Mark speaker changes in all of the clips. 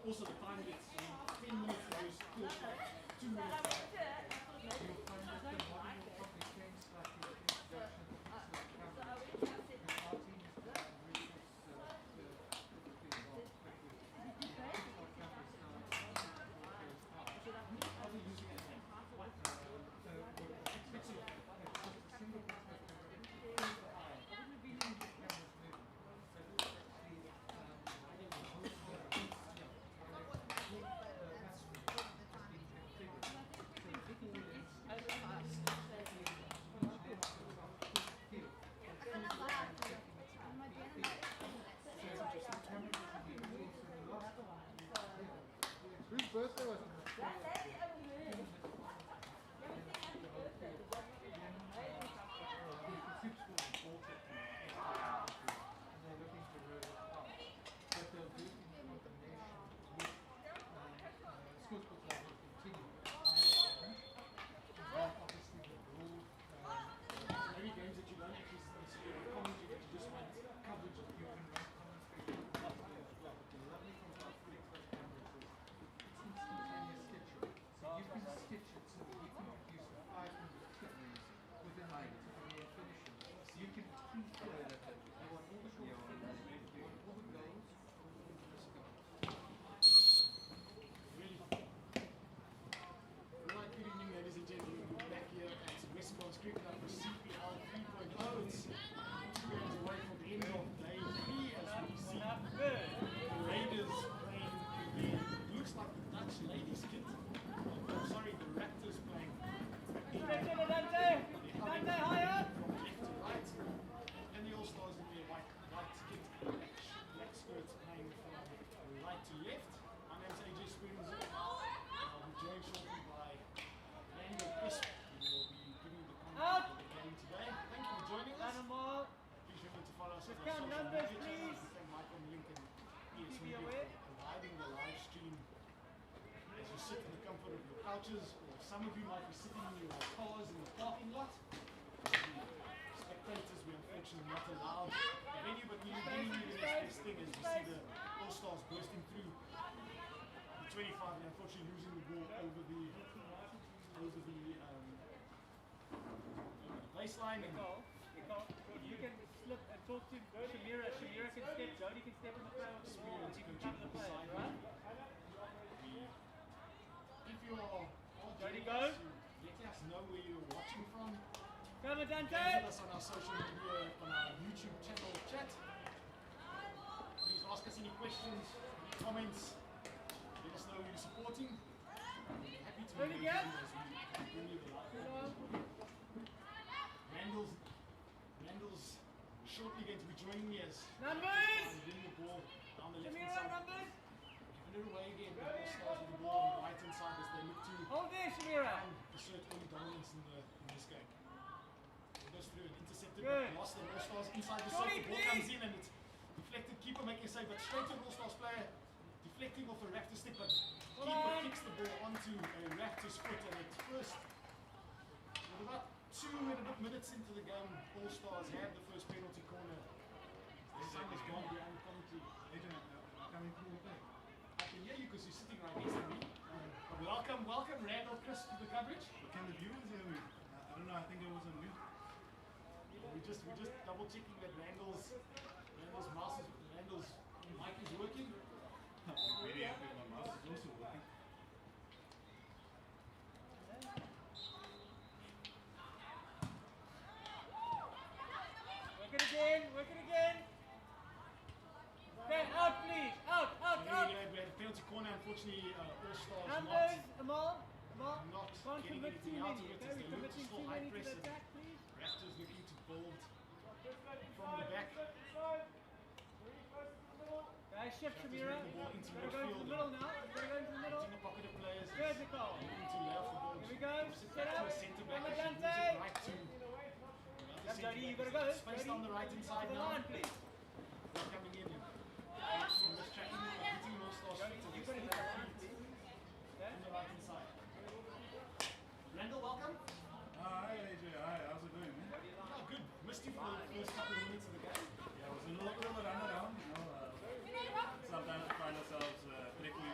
Speaker 1: Also, the time gets 10 minutes for those first 2 minutes. You'll find that the model will probably change slightly in introduction to coverage. Our team is really typically involved quickly. Our coverage now I'll be using it as it's a single pixel camera. The eye. Cameras move. So it's actually whose birthday was it? Maybe games that you don't actually see or comments you just want coverage of you can run comments the lovely thing about full exposure cameras is it's instantaneous stitching. So you can stitch it so that you can produce 500 clips within minutes of your finishing. So you can pre-fill it. You want all the short fingers, you want all the goals, all the misgoals. Really? Right, good evening ladies and gentlemen. We're back here at Westbourne Street Club for CPL 3.0. It's 2 games away from the end of day 3 as we see the Raiders playing the, looks like the Dutch ladies kit. Oh, sorry, the Raptors playing
Speaker 2: Dante, higher!
Speaker 1: from left to right. And the All-Stars in their white kit, black skirts playing from right to left. My name's AJ Springs. I'll be joined shortly by Daniel Crisp, who will be giving the comment for the game today. Thank you for joining us. Please remember to follow us on our social media channels. Thank Michael Link and ES Media for providing the live stream as you sit in the comfort of your couches, or some of you might be sitting in your cars in the parking lot. Spectators, we're unfortunately not allowed the venue, but we really the next best thing as we see the All-Stars bursting through the 25 and unfortunately losing the ball over the baseline. And
Speaker 2: you can slip and talk to Shamira. Shamira can step, Jody can step in the play with the ball, and you can cover the play, right?
Speaker 1: If you're
Speaker 2: Jody, go.
Speaker 1: Let us know where you're watching from.
Speaker 2: Come on, Dante!
Speaker 1: Visit us on our social media, on our YouTube channel chat. Please ask us any questions, any comments. Let us know who you're supporting. We're happy to meet you as we bring you the live. Randall's shortly going to be joining me as
Speaker 2: numbers!
Speaker 1: bring the ball down the left hand
Speaker 2: Shamira,
Speaker 1: side.
Speaker 2: numbers!
Speaker 1: Giving it away again. The All-Stars with the ball on the right hand side as they look to
Speaker 2: Hold there, Shamira!
Speaker 1: assert early dominance in this game. It goes through and intercepted,
Speaker 2: good.
Speaker 1: But lost the All-Stars inside the
Speaker 2: Sorry,
Speaker 1: circle. Ball comes in and it's deflected. Keeper making a save, but straight to the All-Stars player. Deflecting off a Raptors stick, but keeper kicks the ball onto a Raptors foot, and at first, with about 2 and a bit minutes into the game, All-Stars had the first penalty corner. The sun has gone behind the commentary. Coming through the play. I can hear you because you're sitting right next to me. Welcome, Randall Chris to the coverage.
Speaker 3: Can the viewers hear me? I don't know, I think it was on mute.
Speaker 1: We're just double checking that Randall's mic is working.
Speaker 3: I'm very happy my mouse is also working.
Speaker 2: Work it again! Okay, out please! Out!
Speaker 1: We had a penalty corner, unfortunately, All-Stars
Speaker 2: Numbers, Amal!
Speaker 1: not
Speaker 2: Can't
Speaker 1: getting
Speaker 2: commit
Speaker 1: anything
Speaker 2: too
Speaker 1: out
Speaker 2: many,
Speaker 1: of it
Speaker 2: okay?
Speaker 1: as they
Speaker 2: We're
Speaker 1: look to
Speaker 2: committing
Speaker 1: still
Speaker 2: too
Speaker 1: high
Speaker 2: many to
Speaker 1: press
Speaker 2: the
Speaker 1: and
Speaker 2: attack, please.
Speaker 1: Raptors looking to build from the back.
Speaker 2: Guys, shift Shamira.
Speaker 1: The ball into
Speaker 2: We're going to go into the
Speaker 1: midfield.
Speaker 2: middle now. We're going to go into the middle.
Speaker 1: In the pocket of players.
Speaker 2: Good, Nicole.
Speaker 1: Looking to lay off the ball.
Speaker 2: Here we go.
Speaker 1: Sit
Speaker 2: Set
Speaker 1: back to
Speaker 2: up.
Speaker 1: a centre back.
Speaker 2: Come on,
Speaker 1: As she moves
Speaker 2: Dante.
Speaker 1: it right to
Speaker 2: Yep, Jody, you gotta go.
Speaker 1: space
Speaker 2: Jody.
Speaker 1: down the right hand
Speaker 2: To
Speaker 1: side
Speaker 2: the
Speaker 1: now.
Speaker 2: line, please.
Speaker 1: Ball coming in. Mistracking, hitting All-Stars
Speaker 2: Jody,
Speaker 1: feet
Speaker 2: you've
Speaker 1: to
Speaker 2: got to hit the line, please. Okay?
Speaker 1: on the right hand side. Randall, welcome.
Speaker 3: Hi AJ, hi, how's it going, man?
Speaker 1: Oh, good. Missed you for the first couple of minutes of the game.
Speaker 3: Yeah, it was a little bit of a run around, you know. Sometimes we find ourselves directly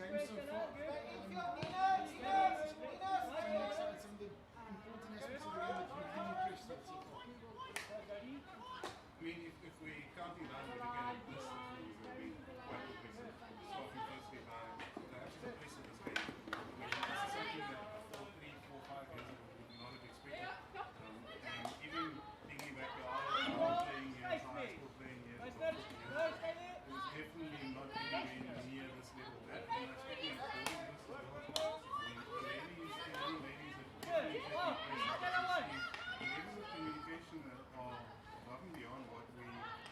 Speaker 1: game so far. Some of the important aspects of the game that you've been impressed with so far.
Speaker 3: I mean, if we counting down with again at this, we've been quite impressive. Starting firstly by the actual pace of this game. I mean, this is something that 3, 4, 5 years ago we would not have expected. And even thinking back to our playing years, our high school playing years, it was definitely not anywhere near this level. That, and I speaking of all this as well, I mean, the ladies, the young ladies have definitely taken place. The levels of communication that are above and beyond what we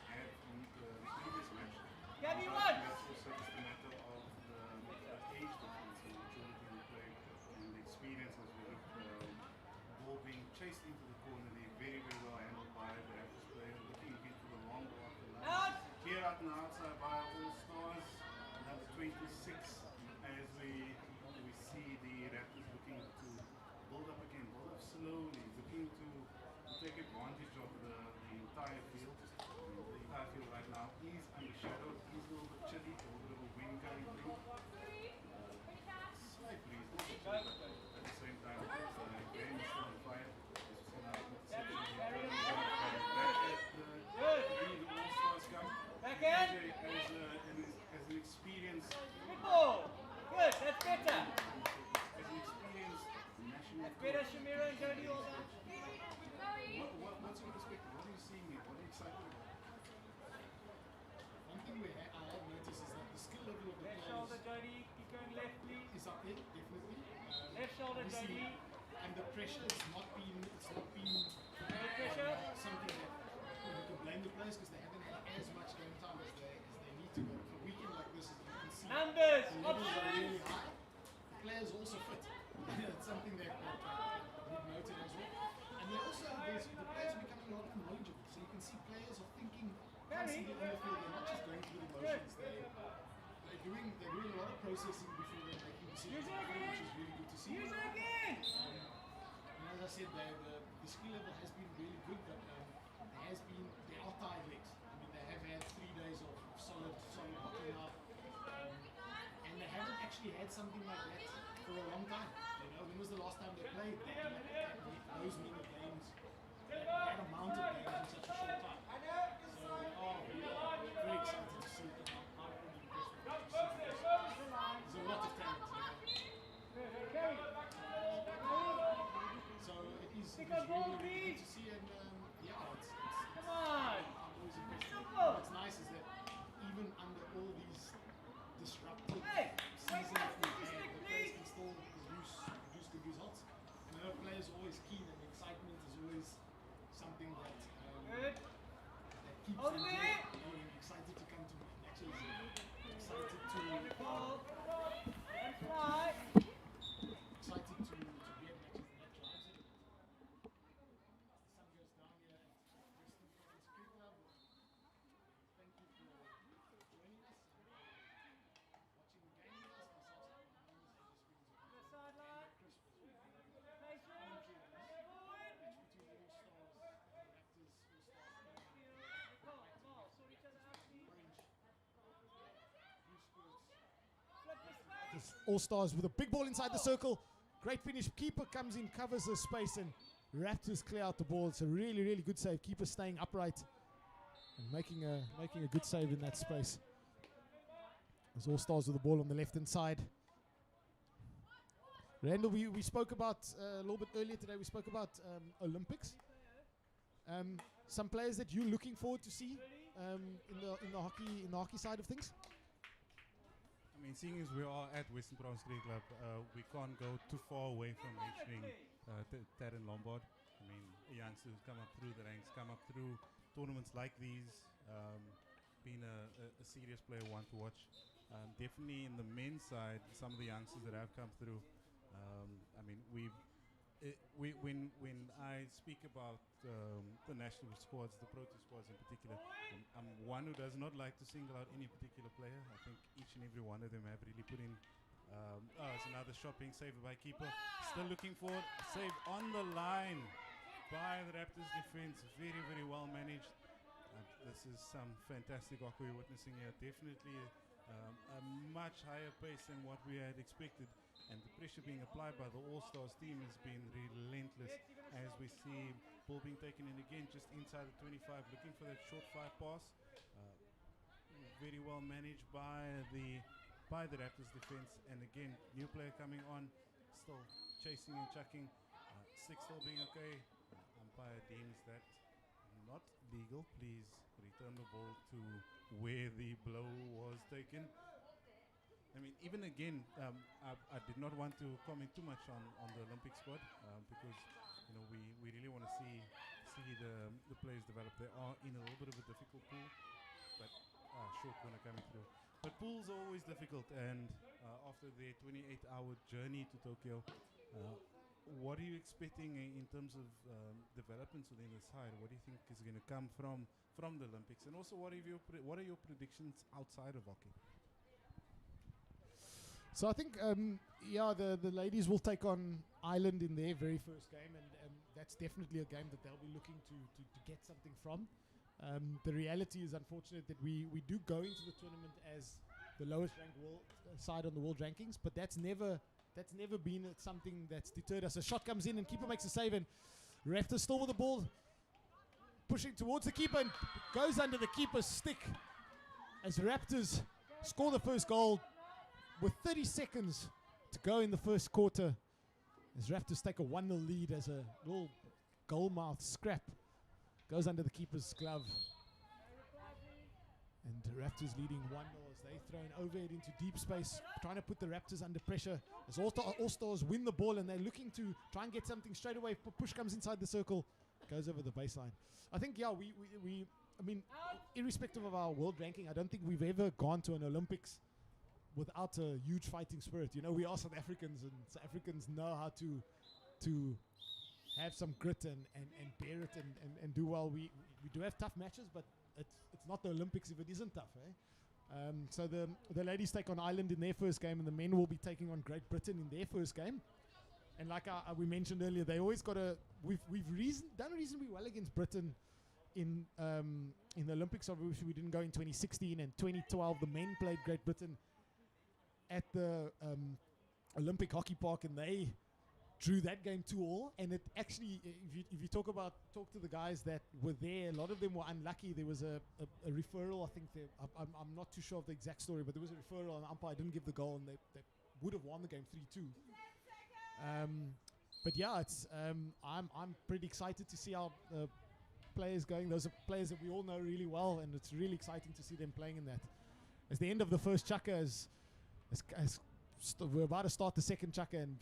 Speaker 3: had in the previous match. That's also just a matter of the age difference and the maturity in the play and the experience as we look. Ball being chased into the corner, they very, very well handled by the Raptors player, looking a bit for the long ball off the line. Clear out on the outside by All Stars, number 26, as we see the Raptors looking to build up again, build up slowly, looking to take advantage of the entire field. The entire field right now is undershadowed, is a little bit chilly, a little bit of a wind coming through. Slight breeze, also chilly, but at the same time, the game is still on fire. As we see now, with the section, back at the All-Stars come.
Speaker 2: Back in.
Speaker 3: As an experienced
Speaker 2: Good, that's better.
Speaker 3: as an experienced national
Speaker 2: That's better, Shamira and Jody, all that.
Speaker 3: what's your perspective? What are you seeing here? What are you excited about?
Speaker 1: One thing I have noticed is that the skill level of the
Speaker 2: Left
Speaker 1: players
Speaker 2: shoulder, Jody. Keep going left, please.
Speaker 1: is up there, definitely.
Speaker 2: Left shoulder,
Speaker 1: Obviously,
Speaker 2: Jody.
Speaker 1: and the pressure has not been,
Speaker 2: No pressure.
Speaker 1: something that you can blame the players because they haven't had as much game time as they need to. But for a weekend like this, as you can see,
Speaker 2: Numbers,
Speaker 1: the levels are
Speaker 2: options.
Speaker 1: really high. The players also fit. It's something that we've noted as well. And they also, the players are becoming a lot more knowledgeable. So you can see players are thinking constantly on the field. They're not just going through the motions. They're doing a lot of processing before they're making decisions, which is really good to see.
Speaker 2: Use it again.
Speaker 1: And as I said, the skill level has been really good, but there are tired legs. I mean, they have had 3 days of solid hockey now, and they haven't actually had something like that for a long time. You know, when was the last time they played those many games, that amount of games in such a short time? So we are very excited to see it. I'm really impressed with what you see. There's a lot of talent. So it is really good to see, and it's
Speaker 2: Come on.
Speaker 1: I'm always impressed. What's nice is that even under all these disruptive seasons that we've had, the players can still produce good results. And I know players are always keen, and excitement is always something that
Speaker 2: Good.
Speaker 1: keeps them going, excited to come to matches, excited to
Speaker 2: Ball. And fly.
Speaker 1: excited to be at matches, and that drives it. As the sun goes down here at Western Province Cricket Club, thank you for joining us and watching the game with us. Myself, my name is AJ
Speaker 2: The sideline.
Speaker 1: Chris.
Speaker 2: Patient. Forward.
Speaker 1: Match between the All-Stars and the Raptors. All-Stars
Speaker 2: Ball. Sort each other out, please.
Speaker 1: orange, blue skirts.
Speaker 2: Flip the space.
Speaker 1: All-Stars with a big ball inside the circle. Great finish. Keeper comes in, covers the space, and Raptors clear out the ball. It's a really, really good save. Keeper staying upright and making a good save in that space. There's All-Stars with the ball on the left-hand side. Randall, we spoke about a little bit earlier today. We spoke about Olympics. Some players that you're looking forward to see in the hockey side of things.
Speaker 3: I mean, seeing as we are at Western Province Cricket Club, we can't go too far away from mentioning Taryn Lombard. I mean, youngsters come up through the ranks, come up through tournaments like these, being a serious player, one to watch. Definitely in the men's side, some of the youngsters that have come through. I mean, when I speak about the national squads, the Pro 2 squads in particular, I'm one who does not like to single out any particular player. I think each and every one of them have really put in. It's another shopping saved by keeper. Still looking for save on the line by the Raptors defense. Very, very well managed. This is some fantastic hockey we're witnessing here. Definitely a much higher pace than what we had expected, and the pressure being applied by the All-Stars team has been relentless, as we see ball being taken in again just inside the 25, looking for that short 5 pass. Very well managed by the Raptors defense, and again, new player coming on, still chasing and chucking. Six still being okay. Umpire deems that not legal. Please return the ball to where the blow was taken. I mean, even again, I did not want to comment too much on the Olympic squad because we really want to see the players develop. They are in a little bit of a difficult pool, but short corner coming through. But pools are always difficult, and after their 28-hour journey to Tokyo, what are you expecting in terms of developments within the side? What do you think is going to come from the Olympics? And also, what are your predictions outside of hockey?
Speaker 4: So I think, the ladies will take on Ireland in their very first game, and that's definitely a game that they'll be looking to get something from. The reality is, unfortunate, that we do go into the tournament as the lowest ranked side on the world rankings, but that's never been something that's deterred us. A shot comes in and keeper makes a save, and Raptors still with the ball, pushing towards the keeper, and goes under the keeper's stick as Raptors score the first goal with 30 seconds to go in the first quarter, as Raptors take a 1-0 lead as a little goalmouth scrap goes under the keeper's glove. And the Raptors leading 1-0 as they throw an overhead into deep space, trying to put the Raptors under pressure as All-Stars win the ball, and they're looking to try and get something straight away. Push comes inside the circle, goes over the baseline. I think, I mean, irrespective of our world ranking, I don't think we've ever gone to an Olympics without a huge fighting spirit. We are South Africans, and South Africans know how to have some grit and bear it and do well. We do have tough matches, but it's not the Olympics if it isn't tough, eh? So the ladies take on Ireland in their first game, and the men will be taking on Great Britain in their first game. And like we mentioned earlier, they always got we've done reasonably well against Britain in the Olympics. Obviously, we didn't go in 2016 and 2012. The men played Great Britain at the Olympic Hockey Park, and they drew that game 2-2. And it actually, if you talk to the guys that were there, a lot of them were unlucky. There was a referral, I think. I'm not too sure of the exact story, but there was a referral, and the umpire didn't give the goal, and they would have won the game 3-2. But yeah, it's I'm pretty excited to see our players going. Those are players that we all know really well, and it's really exciting to see them playing in that. As the end of the first chukka, we're about to start the second chukka, and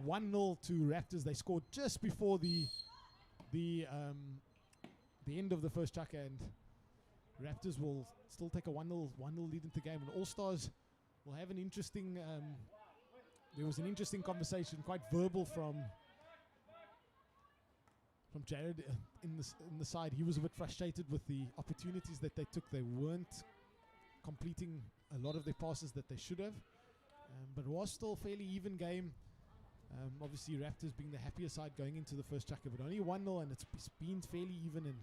Speaker 4: 1-0 to Raptors. They scored just before the end of the first chukka, and Raptors will still take a 1-0 lead into the game. And All-Stars will have an interesting. There was an interesting conversation, quite verbal, from Jared in the side. He was a bit frustrated with the opportunities that they took. They weren't completing a lot of their passes that they should have, but it was still a fairly even game. Obviously, Raptors being the happier side going into the first chukka, but only 1-0, and it's been fairly even, and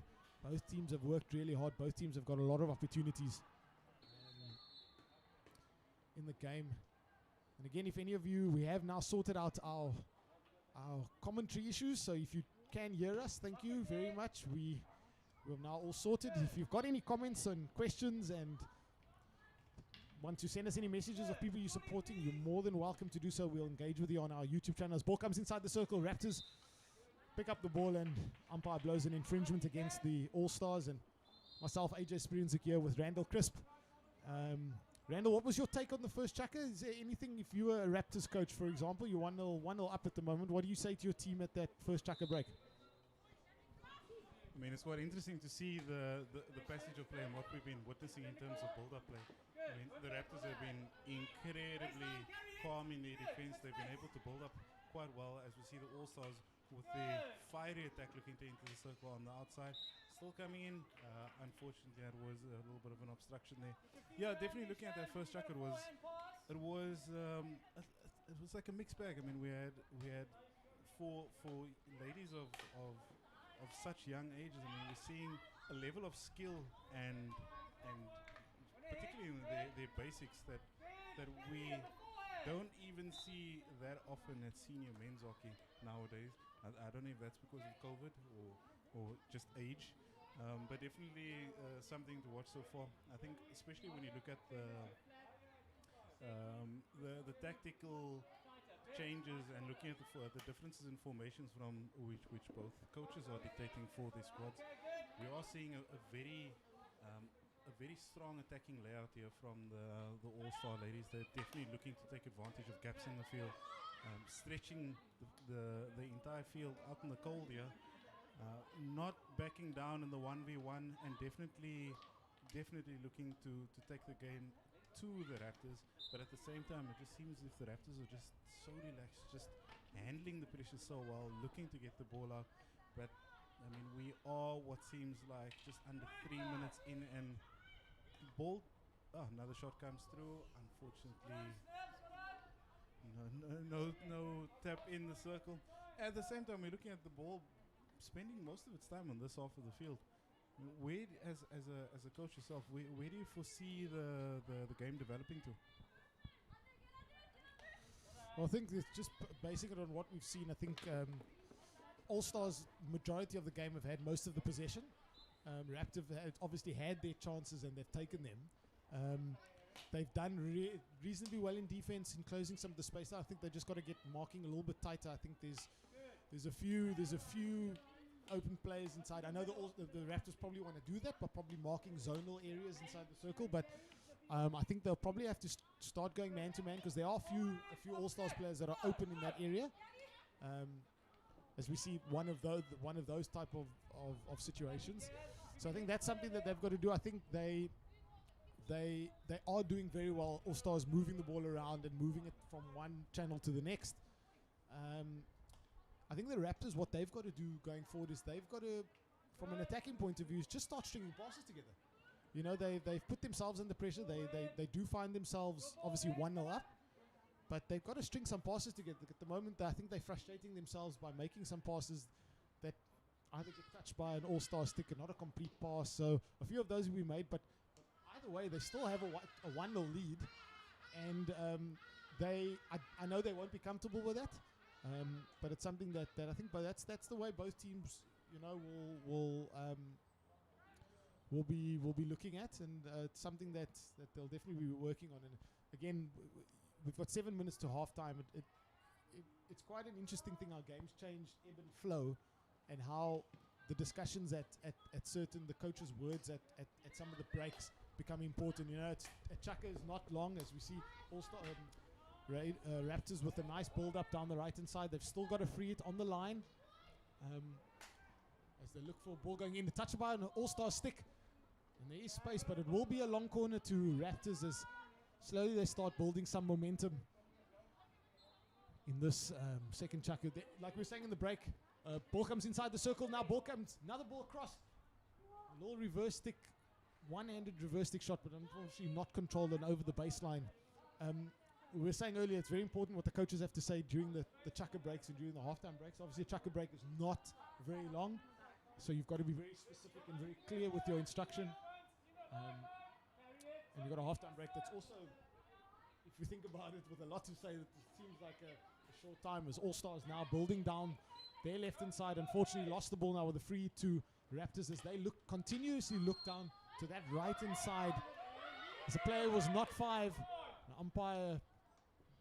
Speaker 4: both teams have worked really hard. Both teams have got a lot of opportunities in the game. And again, if any of you, we have now sorted out our commentary issues, so if you can hear us, thank you very much. We're now all sorted. If you've got any comments and questions and want to send us any messages of people you're supporting, you're more than welcome to do so. We'll engage with you on our YouTube channel. As ball comes inside the circle, Raptors pick up the ball, and umpire blows an infringement against the All-Stars. And myself, AJ Sprinzik, here with Randall Crisp. Randall, what was your take on the first chukka? Is there anything, if you were a Raptors coach, for example, you're 1-0 up at the moment, what do you say to your team at that first chukka break?
Speaker 3: I mean, it's quite interesting to see the passage of play and what we've been witnessing in terms of build-up play. I mean, the Raptors have been incredibly calm in their defense. They've been able to build up quite well, as we see the All-Stars with their fiery attack looking to enter the circle on the outside. Still coming in. Unfortunately, that was a little bit of an obstruction there. Yeah, definitely looking at that first chukka, it was like a mixed bag. I mean, we had for ladies of such young ages. I mean, we're seeing a level of skill and particularly in their basics that we don't even see that often at senior men's hockey nowadays. I don't know if that's because of COVID or just age, but definitely something to watch so far. I think especially when you look at the tactical changes and looking at the differences in formations from which both coaches are dictating for their squads, we are seeing a very strong attacking layout here from the All-Star ladies. They're definitely looking to take advantage of gaps in the field, stretching the entire field out in the cold here, not backing down in the 1v1, and definitely looking to take the game to the Raptors. But at the same time, it just seems as if the Raptors are just so relaxed, just handling the pressure so well, looking to get the ball out. But I mean, we are what seems like just under 3 minutes in, and ball. Oh, another shot comes through. Unfortunately, no tap in the circle. At the same time, we're looking at the ball spending most of its time on this half of the field. Where, as a coach yourself, where do you foresee the game developing to?
Speaker 4: Well, I think it's just basing it on what we've seen. I think All-Stars, majority of the game, have had most of the possession. Raptors have obviously had their chances and they've taken them. They've done reasonably well in defense in closing some of the space. I think they just got to get marking a little bit tighter. I think there's a few open players inside. I know the Raptors probably want to do that, but probably marking zonal areas inside the circle. But I think they'll probably have to start going man to man, because there are a few All-Stars players that are open in that area. As we see one of those type of situations. So I think that's something that they've got to do. I think they are doing very well, All-Stars, moving the ball around and moving it from one channel to the next. I think the Raptors, what they've got to do going forward is they've got to, from an attacking point of view, is just start stringing passes together. You know, they've put themselves under pressure. They do find themselves obviously 1-0 up, but they've got to string some passes together. At the moment, I think they're frustrating themselves by making some passes that either get touched by an All-Star stick and not a complete pass. So a few of those will be made, but either way, they still have a 1-0 lead, and I know they won't be comfortable with that. But it's something that I think, but that's the way both teams, you know, will be looking at, and it's something that they'll definitely be working on. And again, we've got 7 minutes to halftime. It's quite an interesting thing how games change, ebb and flow, and how the discussions at certain, the coaches' words at some of the breaks become important. You know, Chaka is not long, as we see All-Star Raptors with a nice build-up down the right-hand side. They've still got to free it on the line as they look for a ball going in. The touch by an All-Star stick, and there is space, but it will be a long corner to Raptors as slowly they start building some momentum in this second Chaka. Like we were saying in the break, ball comes inside the circle. Now ball comes, another ball across. A little reverse stick, one-handed reverse stick shot, but unfortunately not controlled and over the baseline. We were saying earlier, it's very important what the coaches have to say during the Chaka breaks and during the halftime breaks. Obviously, a Chaka break is not very long, so you've got to be very specific and very clear with your instruction. And you've got a halftime break that's also, if you think about it, with a lot to say, that it seems like a short time, as All-Stars now building down their left-hand side. Unfortunately, lost the ball now with a free to Raptors as they continuously look down to that right-hand side. As the player was not 5, the umpire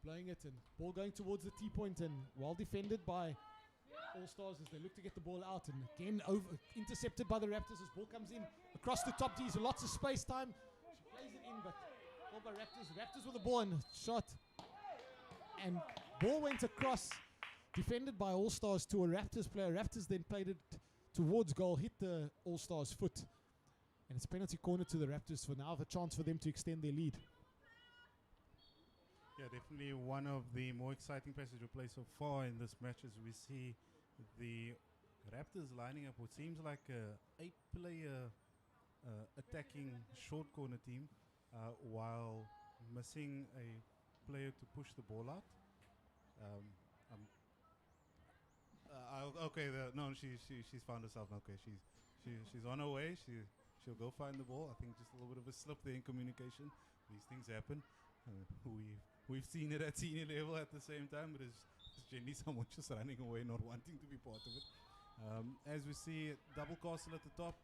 Speaker 4: blowing it, and ball going towards the T-point, and well defended by All-Stars as they look to get the ball out, and again intercepted by the Raptors as ball comes in across the top D's. Lots of space time. She plays it in, but ball by Raptors. Raptors with the ball and shot, and ball went across, defended by All-Stars to a Raptors player. Raptors then played it towards goal, hit the All-Stars foot, and it's a penalty corner to the Raptors for now, a chance for them to extend their lead.
Speaker 3: Yeah, definitely one of the more exciting passages we play so far in this match, as we see the Raptors lining up what seems like a 8-player attacking short corner team, while missing a player to push the ball out. Okay, no, she's found herself. Okay, she's on her way. she'll go find the ball. I think just a little bit of a slip there in communication. These things happen. We've seen it at senior level at the same time, but it's generally someone just running away, not wanting to be part of it. As we see, double castle at the top,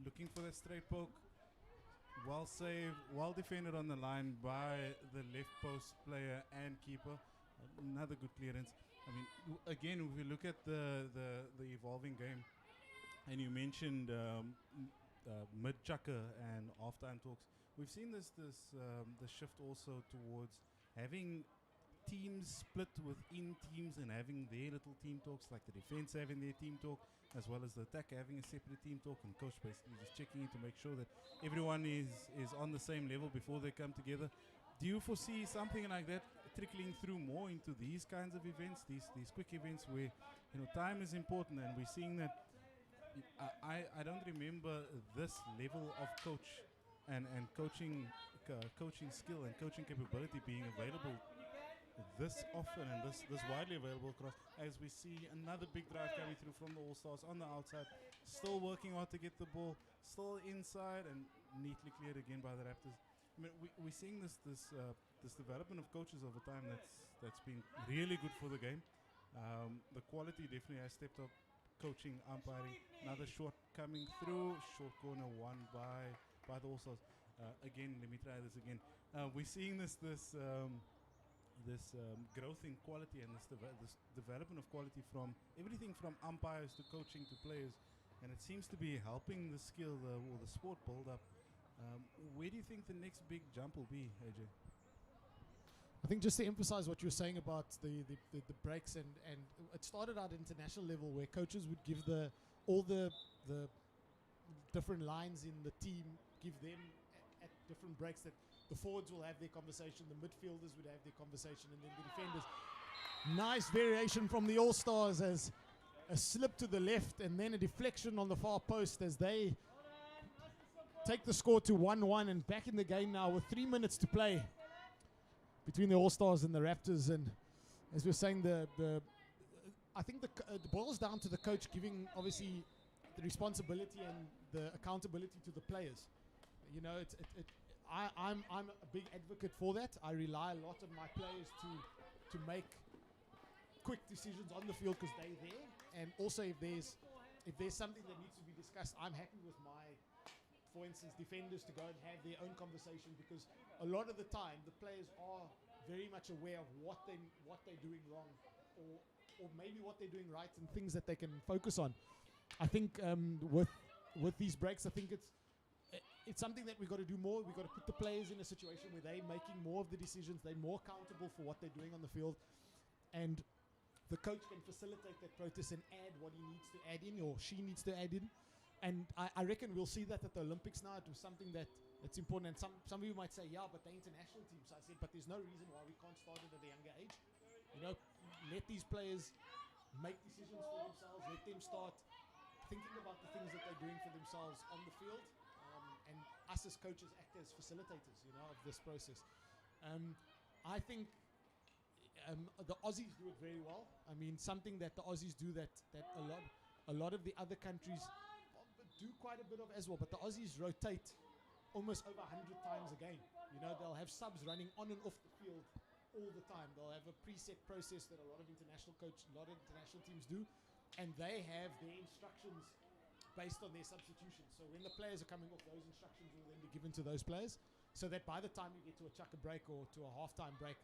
Speaker 3: looking for that straight poke. Well saved, well defended on the line by the left post player and keeper. Another good clearance. I mean, again, if we look at the evolving game, and you mentioned mid-chucker and halftime talks, we've seen the shift also towards having teams split within teams and having their little team talks, like the defense having their team talk, as well as the attack having a separate team talk, and coach basically just checking in to make sure that everyone is on the same level before they come together. Do you foresee something like that trickling through more into these kinds of events, these quick events where time is important, and we're seeing that? I don't remember this level of coach and coaching skill and coaching capability being available this often and this widely available across, as we see another big drive coming through from the All-Stars on the outside, still working hard to get the ball, still inside, and neatly cleared again by the Raptors. I mean, we're seeing this development of coaches over time that's been really good for the game. The quality definitely has stepped up. Coaching, umpiring, another shot coming through, short corner won by the All-Stars. Again, let me try this again. We're seeing this growth in quality and this development of quality from everything from umpires to coaching to players, and it seems to be helping the skill or the sport build up. Where do you think the next big jump will be, AJ?
Speaker 4: I think just to emphasize what you were saying about the breaks, and it started out at international level where coaches would give all the different lines in the team, give them at different breaks, that the forwards will have their conversation, the midfielders would have their conversation, and then the defenders. Nice variation from the All-Stars, as a slip to the left and then a deflection on the far post as they take the score to 1-1 and back in the game now with 3 minutes to play between the All-Stars and the Raptors. And as we're saying, I think it boils down to the coach giving obviously the responsibility and the accountability to the players. I'm a big advocate for that. I rely a lot on my players to make quick decisions on the field because they're there, and also if there's something that needs to be discussed, I'm happy with for instance, defenders to go and have their own conversation, because a lot of the time the players are very much aware of what they're doing wrong, or maybe what they're doing right, and things that they can focus on. I think with these breaks, I think it's something that we've got to do more. We've got to put the players in a situation where they're making more of the decisions, they're more accountable for what they're doing on the field, and the coach can facilitate that process and add what he needs to add in, or she needs to add in. And I reckon we'll see that at the Olympics now. It was something that's important. And some of you might say, yeah, but the international team. So I said, but there's no reason why we can't start it at a younger age. Let these players make decisions for themselves. Let them start thinking about the things that they're doing for themselves on the field. And us as coaches act as facilitators, of this process. I think the Aussies do it very well. I mean, something that the Aussies do that a lot of the other countries do quite a bit of as well, but the Aussies rotate almost over 100 times a game. They'll have subs running on and off the field all the time. They'll have a preset process that a lot of international teams do, and they have their instructions based on their substitutions. So when the players are coming off, those instructions will then be given to those players, so that by the time you get to a chucker break or to a halftime break,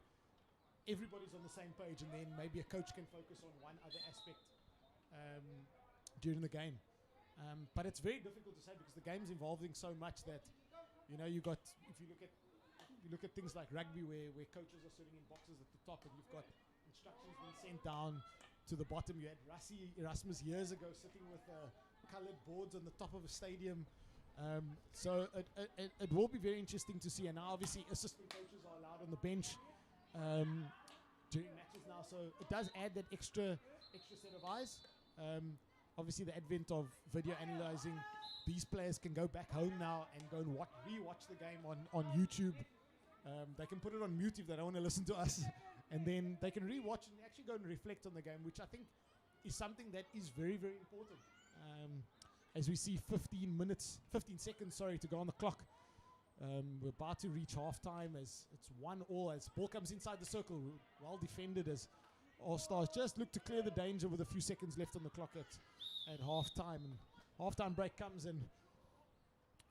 Speaker 4: everybody's on the same page, and then maybe a coach can focus on one other aspect during the game. But it's very difficult to say because the game's evolving so much that, you got, if you look at things like rugby where coaches are sitting in boxes at the top and you've got instructions being sent down to the bottom. You had Erasmus years ago sitting with coloured boards on the top of a stadium. So it will be very interesting to see. And now obviously assistant coaches are allowed on the bench during matches now. So it does add that extra set of eyes. Obviously, the advent of video analyzing, these players can go back home now and go and re-watch the game on YouTube. They can put it on mute if they don't want to listen to us, and then they can re-watch and actually go and reflect on the game, which I think is something that is very, very important. as we see 15 seconds, to go on the clock. We're about to reach halftime as it's 1-1 as ball comes inside the circle. Well defended as All Stars just look to clear the danger with a few seconds left on the clock at halftime. And halftime break comes and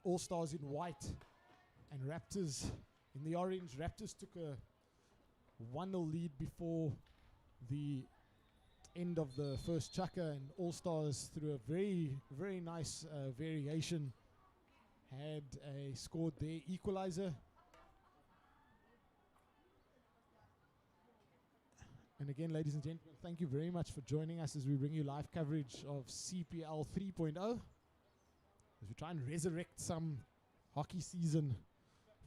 Speaker 4: All Stars in white and Raptors in the orange. Raptors took a 1-0 lead before the end of the first chukker, and All Stars through a very, very nice variation had scored their equalizer. And again, ladies and gentlemen, thank you very much for joining us as we bring you live coverage of CPL 3.0 as we try and resurrect some hockey season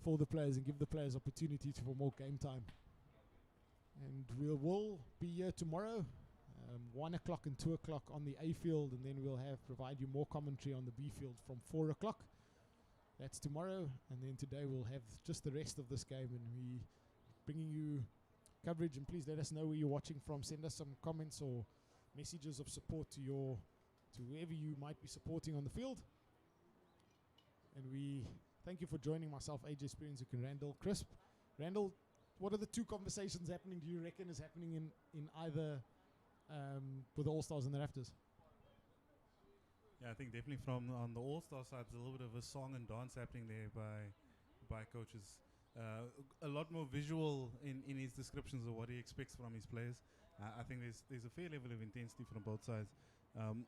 Speaker 4: for the players and give the players opportunity for more game time. And we will be here tomorrow, 1 o'clock and 2 o'clock on the A field, and then we'll provide you more commentary on the B field from 4 o'clock. That's tomorrow, and then today we'll have just the rest of this game, and we bringing you coverage. And please let us know where you're watching from. Send us some comments or messages of support to whoever you might be supporting on the field. And we thank you for joining myself, AJ Spearenzuk, and Randall Crisp. Randall, what are the two conversations happening, do you reckon, is happening in either with the All-Stars and the Raptors?
Speaker 3: Yeah, I think definitely from on the All-Star side, there's a little bit of a song and dance happening there by coaches. A lot more visual in his descriptions of what he expects from his players. I think there's a fair level of intensity from both sides.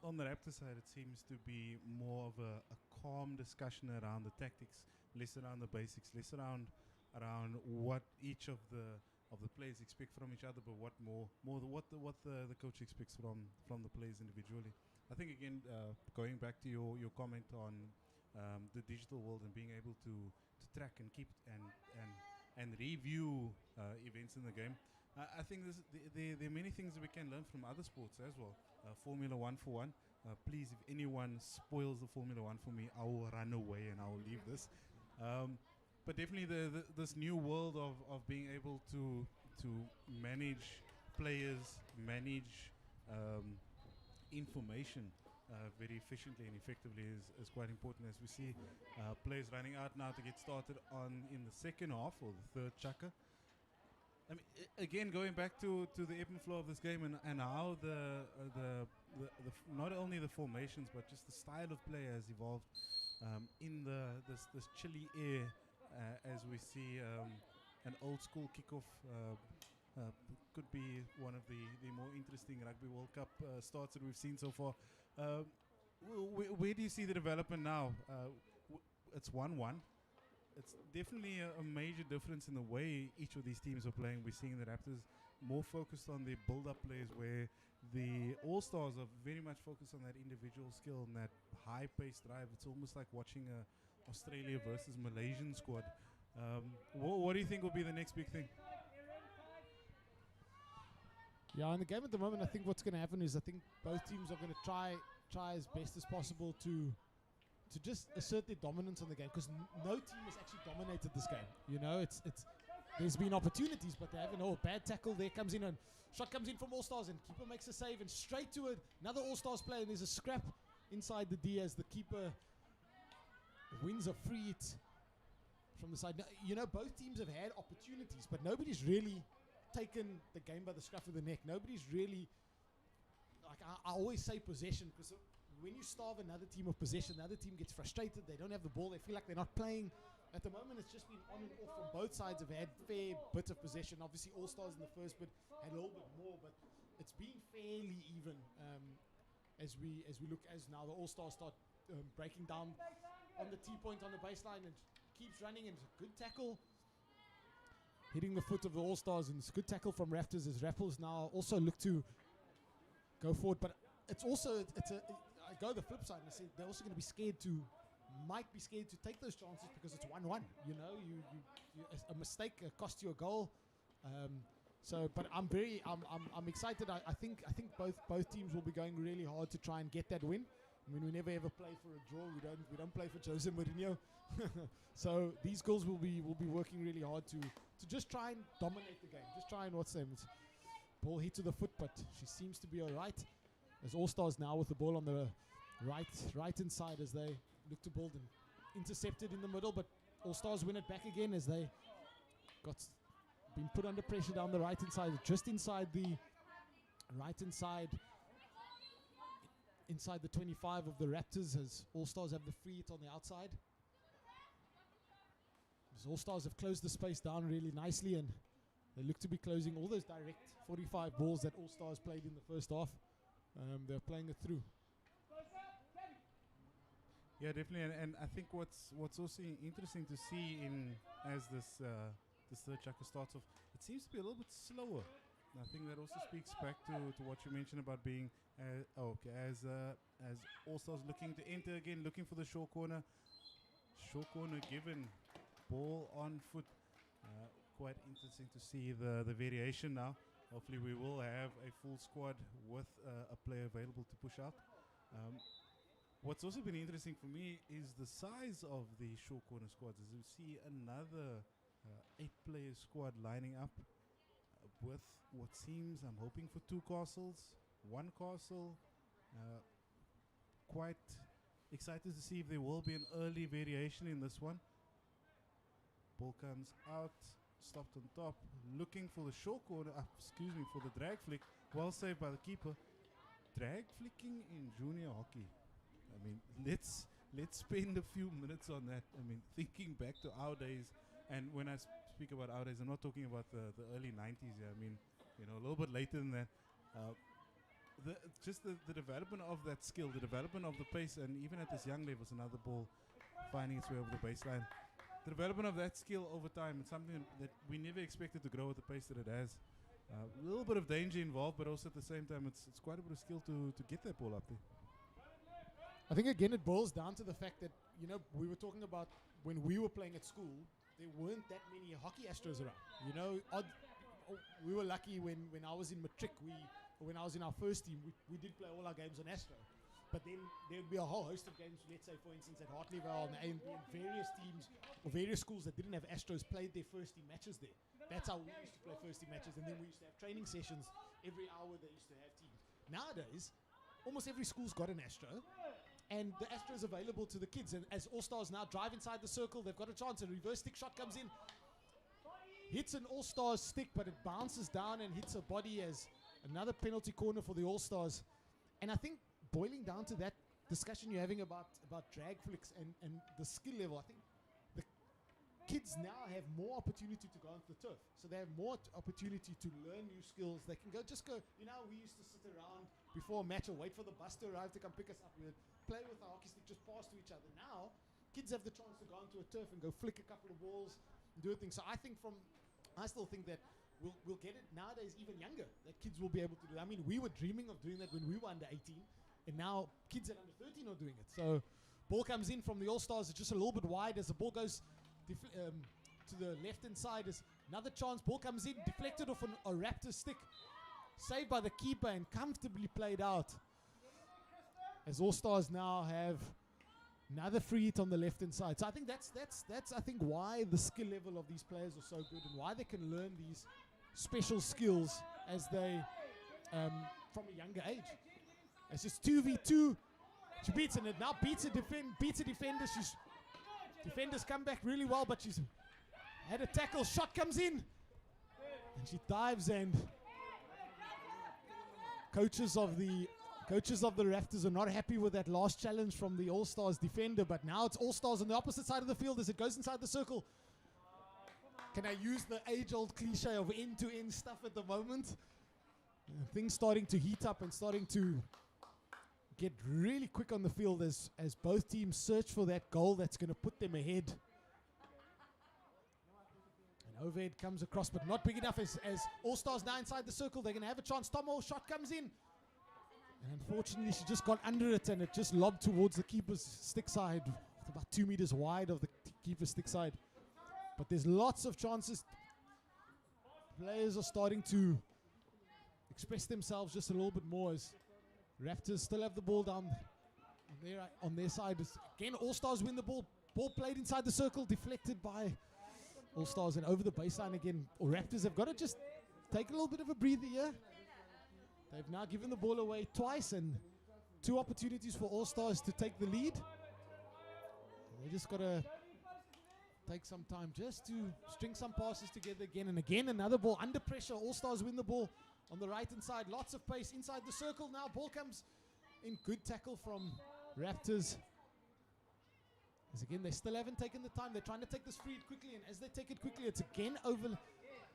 Speaker 3: On the Raptors side, it seems to be more of a calm discussion around the tactics, less around the basics, less around what each of the players expect from each other, but what the coach expects from the players individually. I think again, going back to your comment on the digital world and being able to track and keep and review events in the game, I think there are many things that we can learn from other sports as well. Formula 1 for one. Please, if anyone spoils the Formula 1 for me, I will run away and I will leave this. But definitely this new world of being able to manage players, manage information very efficiently and effectively is quite important, as we see players running out now to get started in the second half or the third chukker. I mean, again, going back to the ebb and flow of this game and how the not only the formations but just the style of play has evolved in this chilly air, as we see an old school kickoff. Could be one of the more interesting Rugby World Cup starts that we've seen so far. Where do you see the development now? It's 1-1. It's definitely a major difference in the way each of these teams are playing. We're seeing the Raptors more focused on their build-up plays, where the All-Stars are very much focused on that individual skill and that high-paced drive. It's almost like watching a Australia versus Malaysian squad. What do you think will be the next big thing?
Speaker 4: Yeah, in the game at the moment, I think what's going to happen is I think both teams are going to try as best as possible to just assert their dominance on the game, because no team has actually dominated this game. You know, it's there's been opportunities, but they haven't. Oh, bad tackle there comes in, and shot comes in from All Stars, and keeper makes a save, and straight to another All Stars player, and there's a scrap inside the D as the keeper wins a free hit from the side. Now, you know, both teams have had opportunities, but nobody's really taken the game by the scruff of the neck. Nobody's really, like I always say, possession, because when you starve another team of possession, the other team gets frustrated. They don't have the ball. They feel like they're not playing. At the moment, it's just been on and off from both sides. Have had fair bit of possession. Obviously, All Stars in the first bit had a little bit more, but it's been fairly even as we look as now the All Stars start breaking down on the T-point on the baseline and keeps running, and it's a good tackle hitting the foot of the All Stars, and it's a good tackle from Raptors as Raptors now also look to go forward. But it's also I go the flip side and I say they're also going to might be scared to take those chances because it's 1-1. You know, a mistake costs you a goal. But I'm excited. I think both teams will be going really hard to try and get that win. I mean, we never ever play for a draw. We don't play for Jose Mourinho. So these girls will be working really hard to just try and dominate the game. Just try and ball hit to the foot, but she seems to be all right. As All Stars now with the ball on the right inside as they look to build and intercepted in the middle, but All Stars win it back again as they been put under pressure down the right hand side, just inside the inside the 25 of the Raptors, as All Stars have the free hit on the outside. As All Stars have closed the space down really nicely, and they look to be closing all those direct 45 balls that All Stars played in the first half. They're playing it through.
Speaker 3: Yeah, definitely, and I think what's also interesting to see as this third chapter starts off, it seems to be a little bit slower. And I think that also speaks back to what you mentioned about being as All Stars looking to enter again, looking for the short corner given, ball on foot. Quite interesting to see the variation now. Hopefully we will have a full squad with a player available to push out. What's also been interesting for me is the size of the short corner squads. As you see another 8-player squad lining up with what seems, I'm hoping for 2 castles, 1 castle. Quite excited to see if there will be an early variation in this one. Ball comes out, stopped on top, looking for the short corner, for the drag flick. Well saved by the keeper. Drag flicking in junior hockey. I mean, let's spend a few minutes on that. I mean, thinking back to our days, and when I speak about our days, I'm not talking about the early 90s. I mean, a little bit later than that. The development of that skill, the development of the pace, and even at this young levels, another ball finding its way over the baseline. The development of that skill over time, it's something that we never expected to grow at the pace that it has. A little bit of danger involved, but also at the same time, it's quite a bit of skill to get that ball up there.
Speaker 4: I think again it boils down to the fact that, we were talking about when we were playing at school, there weren't that many hockey Astros around. We were lucky when I was in matric, when I was in our first team, we did play all our games on Astro. But then there would be a whole host of games, let's say for instance at Hartleyvale and A&B, and various teams or various schools that didn't have Astros played their first team matches there. That's how we used to play first team matches, and then we used to have training sessions every hour. They used to have teams. Nowadays, almost every school's got an Astro, and the Astro is available to the kids. And as All Stars now drive inside the circle, they've got a chance. A reverse stick shot comes in, hits an All Stars stick, but it bounces down and hits a body as another penalty corner for the All Stars. And I think boiling down to that discussion you're having about drag flicks and the skill level, I think the kids now have more opportunity to go onto the turf. So they have more opportunity to learn new skills. They can go, we used to sit around before a match or wait for the bus to arrive to come pick us up. We would play with our hockey stick, just pass to each other. Now, kids have the chance to go onto a turf and go flick a couple of balls and do things. So I still think that we'll get it nowadays even younger, that kids will be able to do. I mean, we were dreaming of doing that when we were under 18. And now kids at under 13 are doing it. So ball comes in from the All Stars. It's just a little bit wide as the ball goes to the left-hand side. Is another chance. Ball comes in, deflected off a Raptor stick. Saved by the keeper and comfortably played out. As All Stars now have another free hit on the left-hand side. So I think that's I think why the skill level of these players are so good and why they can learn these special skills as they from a younger age. It's just 2v2. She beats it. Now beats a defender. Defenders come back really well, but she's had a tackle. Shot comes in, and she dives. And coaches of the Raptors are not happy with that last challenge from the All Stars defender. But now it's All Stars on the opposite side of the field as it goes inside the circle. Can I use the age-old cliche of end-to-end stuff at the moment? Things starting to heat up and starting to get really quick on the field as both teams search for that goal that's going to put them ahead. And overhead comes across, but not big enough as All Stars now inside the circle. They're going to have a chance. Tomo, shot comes in. And unfortunately, she just got under it, and it just lobbed towards the keeper's stick side. It's about 2 meters wide of the keeper's stick side. But there's lots of chances. Players are starting to express themselves just a little bit more as Raptors still have the ball down on their side. Again, All Stars win the ball. Ball played inside the circle, deflected by All Stars and over the baseline again. Raptors have got to just take a little bit of a breather here. They've now given the ball away twice, and 2 opportunities for All Stars to take the lead. They just got to take some time just to string some passes together again and again. Another ball under pressure. All Stars win the ball on the right hand side. Lots of pace inside the circle now. Ball comes in. Good tackle from Raptors. As again, they still haven't taken the time. They're trying to take this free quickly, and as they take it quickly, it's again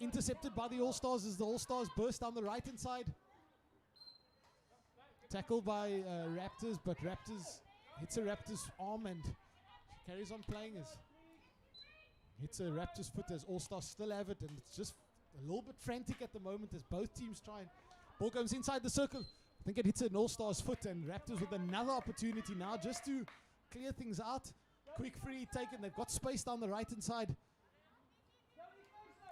Speaker 4: intercepted by the All Stars as the All Stars burst down the right hand side. Tackled by Raptors, but Raptors hits a Raptors arm and carries on playing as hits a Raptors foot as All Stars still have it, and it's just a little bit frantic at the moment as both teams try and ball goes inside the circle. I think it hits an All Stars foot, and Raptors with another opportunity now just to clear things out. Quick free taken. They've got space down the right hand side,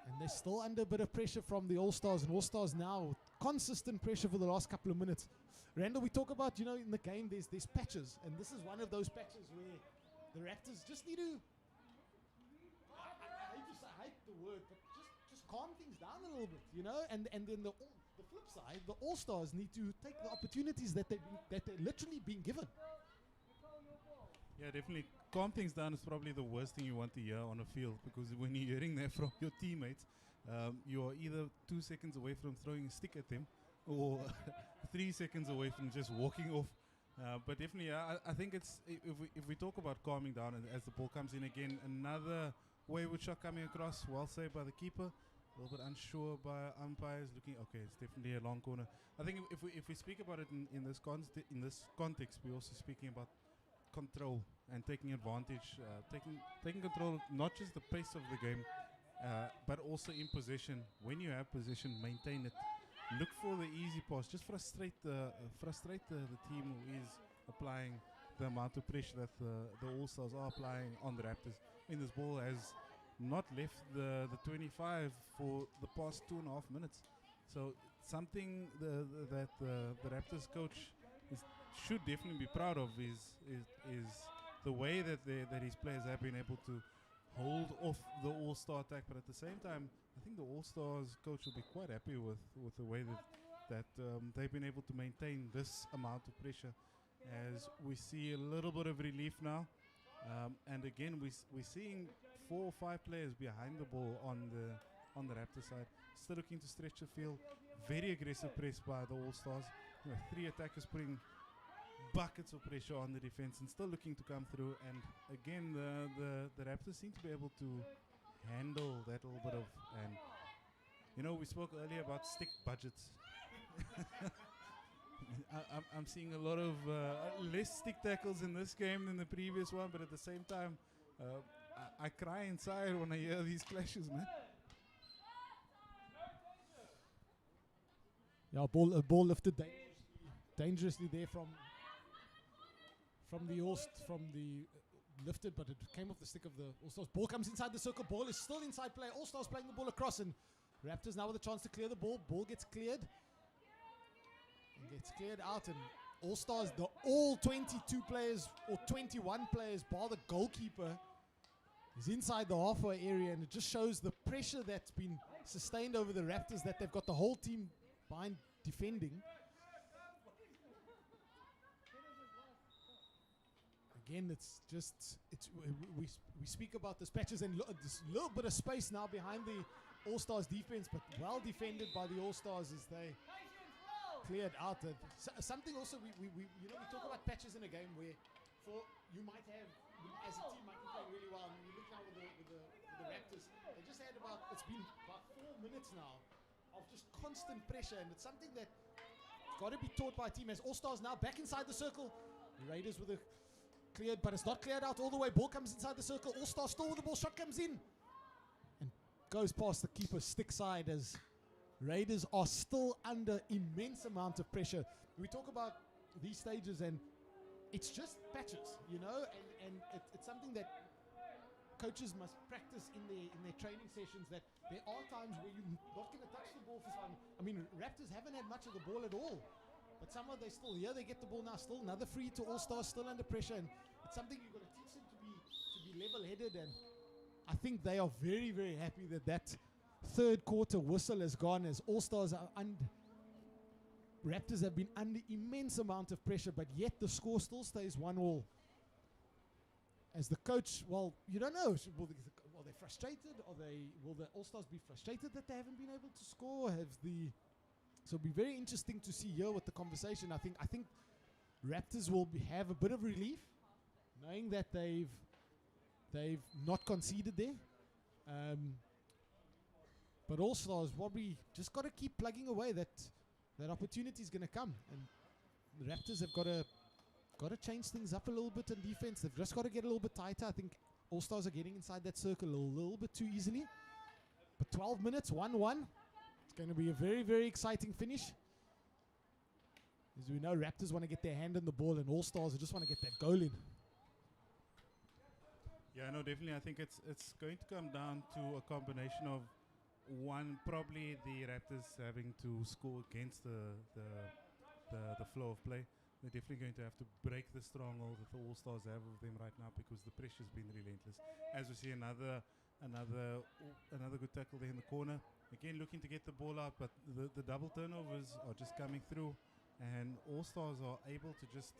Speaker 4: and they're still under a bit of pressure from the All Stars, and All Stars now consistent pressure for the last couple of minutes. Randall, we talk about, in the game there's patches, and this is one of those patches where the Raptors just need to, I hate the word, but just calm things down a little bit, and then the flip side, the All Stars need to take the opportunities that they're literally being given.
Speaker 3: Yeah, definitely. Calm things down is probably the worst thing you want to hear on a field, because when you're hearing that from your teammates, you're either 2 seconds away from throwing a stick at them, or 3 seconds away from just walking off. But definitely, I think it's if we talk about calming down as the ball comes in again, another wayward shot coming across, well saved by the keeper, a little bit unsure by umpires. Looking, okay, it's definitely a long corner. I think if we speak about it in this context, we're also speaking about control and taking advantage, taking control of not just the pace of the game, but also in possession. When you have possession, maintain it. Look for the easy pass. Just frustrate the team who is applying the amount of pressure that the All Stars are applying on the Raptors. I mean, this ball has not left the 25 for the past 2.5 minutes. So something that the Raptors coach should definitely be proud of is the way that his players have been able to hold off the All-Star attack, but at the same time, I think the All-Stars coach will be quite happy with the way that they've been able to maintain this amount of pressure. As we see a little bit of relief now, and again we're seeing 4 or 5 players behind the ball on the Raptor side, still looking to stretch the field. Very aggressive press by the All-Stars. 3 attackers putting buckets of pressure on the defense and still looking to come through, and again the Raptors seem to be able to handle that little bit of, and we spoke earlier about stick budgets. I'm seeing a lot of less stick tackles in this game than the previous one, but at the same time I cry inside when I hear these clashes, man.
Speaker 4: Yeah, ball lifted dangerously there from the lifted, but it came off the stick of the All-Stars. Ball comes inside the circle. Ball is still inside play. All-Stars playing the ball across, and Raptors now with a chance to clear the ball. Ball gets cleared. And gets cleared out, and All-Stars, all 22 players or 21 players, bar the goalkeeper, is inside the halfway area, and it just shows the pressure that's been sustained over the Raptors, that they've got the whole team behind defending. Again, we speak about the patches and this little bit of space now behind the All-Stars defense, but well defended by the All-Stars as they cleared out. Something also we talk about patches in a game where you might have, as a team might be playing really well, and you look now with the Raptors, they just had it's been about 4 minutes now of just constant pressure, and it's something that's got to be taught by a team. As All-Stars now back inside the circle, the Raiders with a cleared, but it's not cleared out all the way. Ball comes inside the circle. All-Star still with the ball. Shot comes in and goes past the keeper's stick side as Raiders are still under immense amount of pressure. We talk about these stages and it's just patches, and it's something that coaches must practice in their training sessions, that there are times where you're not going to touch the ball for fun. I mean, Raptors haven't had much of the ball at all. But somehow they still, they get the ball now. Still another free to All-Stars, still under pressure, and it's something you've got to teach them to be level-headed. And I think they are very, very happy that third quarter whistle has gone, as All-Stars are Raptors have been under immense amount of pressure, but yet the score still stays 1-1. As the coach, well, you don't know. Are they frustrated? Will the All-Stars be frustrated that they haven't been able to score? So it'll be very interesting to see here with the conversation. I think Raptors will have a bit of relief, knowing that they've not conceded there. But All-Stars probably just got to keep plugging away. That opportunity is going to come, and the Raptors have got to change things up a little bit in defense. They've just got to get a little bit tighter. I think All-Stars are getting inside that circle a little bit too easily. But 12 minutes, 1-1. It's going to be a very, very exciting finish. As we know, Raptors want to get their hand on the ball, and All-Stars just want to get that goal in.
Speaker 3: Yeah, no, definitely. I think it's going to come down to a combination of one, probably the Raptors having to score against the flow of play. They're definitely going to have to break the stronghold that the All-Stars have with them right now, because the pressure's been relentless. As we see another good tackle there in the corner. Again, looking to get the ball out, but the double turnovers are just coming through, and All-Stars are able to just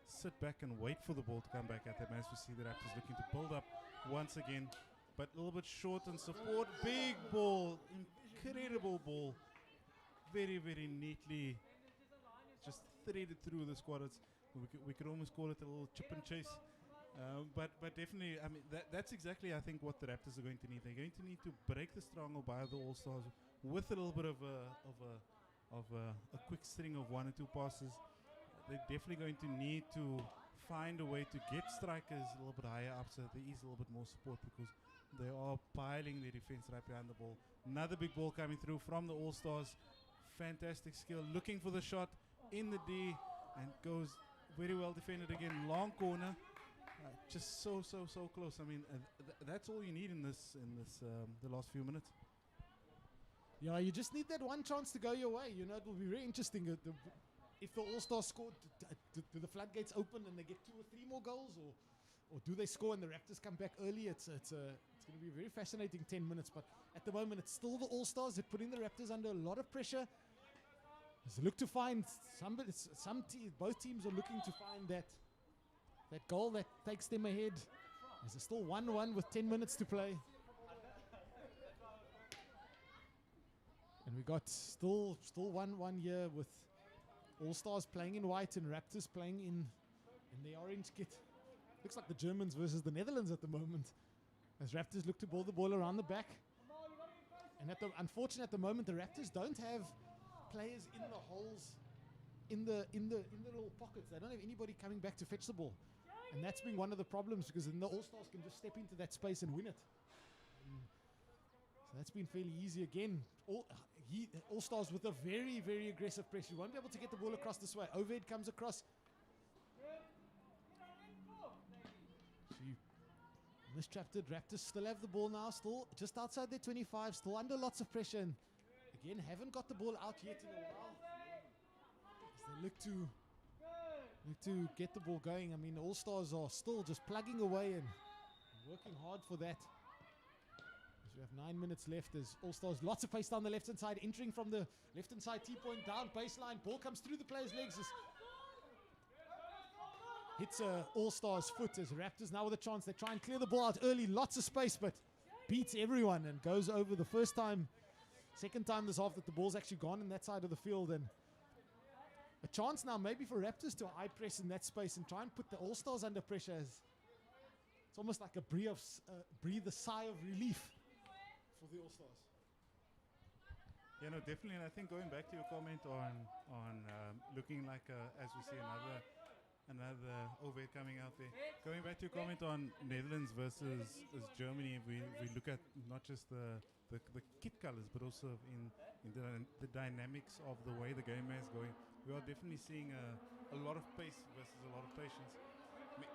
Speaker 3: sit back and wait for the ball to come back at them. As we see the Raptors looking to build up once again, but a little bit short on support. Big ball, incredible ball, very, very neatly just threaded through the squad. We could almost call it a little chip and chase. But definitely, I mean, that's exactly, I think, what the Raptors are going to need. They're going to need to break the stronghold by the All-Stars with a little bit of a quick string of 1 or 2 passes. They're definitely going to need to find a way to get strikers a little bit higher up, so there is a little bit more support, because they are piling their defense right behind the ball. Another big ball coming through from the All-Stars. Fantastic skill, looking for the shot in the D, and goes very well defended again. Long corner. Just so close. I mean, that's all you need in this the last few minutes.
Speaker 4: Yeah, you just need that one chance to go your way. You know, it will be very interesting if the All-Stars score. Do the floodgates open and they get 2 or 3 more goals, or do they score and the Raptors come back early? It's going to be a very fascinating 10 minutes. But at the moment, it's still the All-Stars that putting the Raptors under a lot of pressure. As they look to find both teams are looking to find that goal that takes them ahead. As it's still 1-1 with 10 minutes to play. And we got still 1-1 here with All-Stars playing in white and Raptors playing in the orange kit. Looks like the Germans versus the Netherlands at the moment. As Raptors look to ball the ball around the back. And unfortunately at the moment, the Raptors don't have players in the holes, in the little pockets. They don't have anybody coming back to fetch the ball. And that's been one of the problems, because then the All-Stars can just step into that space and win it. So that's been fairly easy again. All-Stars with a very, very aggressive press. You won't be able to get the ball across this way. Oved comes across. She mistrapped it. Raptors still have the ball now, still just outside their 25, still under lots of pressure. And again, haven't got the ball out yet in a while. As they look to get the ball going. I mean, the All-Stars are still just plugging away and working hard for that. As we have 9 minutes left, as All-Stars, lots of pace down the left-hand side, entering from the left-hand side, T-point down, baseline, ball comes through the player's legs. Hits All-Stars foot as Raptors now with a chance. They try and clear the ball out early, lots of space, but beats everyone and goes over the first time, second time this half that the ball's actually gone in that side of the field. And a chance now maybe for Raptors to high press in that space and try and put the All-Stars under pressure. It's almost like a breathe a sigh of relief for the All-Stars.
Speaker 3: Yeah, no, definitely. And I think going back to your comment on looking like as we see another Oved coming out there. Going back to your comment on Netherlands versus Germany, we look at not just the kit colors, but also in the dynamics of the way the game is going. We are definitely seeing a lot of pace versus a lot of patience.